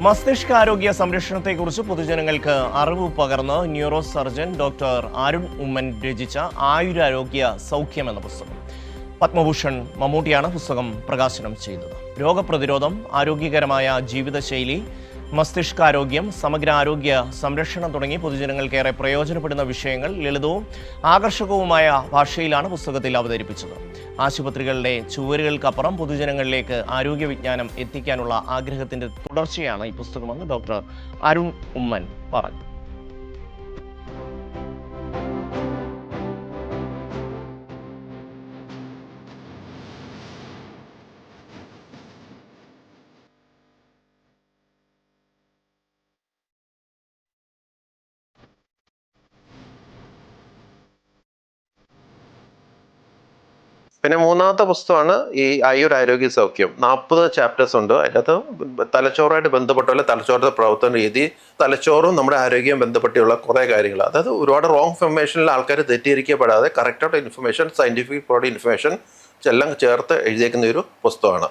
മസ്തിഷ്കാരോഗ്യ സംരക്ഷണത്തെക്കുറിച്ച് പൊതുജനങ്ങൾക്ക് അറിവ് പകർന്ന് neuro surgeon doctor Arun Oommen രചിച്ച ആയുരാരോഗ്യ സൗഖ്യം എന്ന പുസ്തകം. പത്മഭൂഷൺ മമ്മൂട്ടിയാണ് പുസ്തകം പ്രകാശനം ചെയ്തത്. രോഗപ്രതിരോധം, ആരോഗ്യകരമായ ജീവിതശൈലി, മസ്തിഷ്കാരോഗ്യം, സമഗ്ര ആരോഗ്യ സംരക്ഷണം തുടങ്ങി പൊതുജനങ്ങൾക്കേറെ പ്രയോജനപ്പെടുന്ന വിഷയങ്ങൾ ലളിതവും ആകർഷകവുമായ ഭാഷയിലാണ് പുസ്തകത്തിൽ അവതരിപ്പിച്ചത്. ആശുപത്രികളുടെ ചുവരുകൾക്കപ്പുറം പൊതുജനങ്ങളിലേക്ക് ആരോഗ്യ വിജ്ഞാനം എത്തിക്കാനുള്ള ആഗ്രഹത്തിന്റെ തുടർച്ചയാണ് ഈ പുസ്തകമെന്ന് ഡോക്ടർ അരുൺ ഉമ്മൻ പറഞ്ഞു. പിന്നെ മൂന്നാമത്തെ പുസ്തകമാണ് ഈ ആയുരാരോഗ്യ സൗഖ്യം. 40 ചാപ്റ്റേഴ്സ് ഉണ്ട്. അതിനകത്ത് തലച്ചോറുമായിട്ട് ബന്ധപ്പെട്ട തലച്ചോറിന്റെ പ്രവർത്തന രീതി, തലച്ചോറും നമ്മുടെ ആരോഗ്യം ബന്ധപ്പെട്ടുള്ള കുറേ കാര്യങ്ങൾ, അതായത് ഒരുപാട് റോങ് ഇൻഫർമേഷനിൽ ആൾക്കാർ തെറ്റിദ്ധരിക്കപ്പെടാതെ കറക്റ്റായിട്ട് ഇൻഫർമേഷൻ, സയന്റിഫിക് ഇൻഫർമേഷൻ എല്ലാം ചേർത്ത് എഴുതിയേക്കുന്ന ഒരു പുസ്തകമാണ്.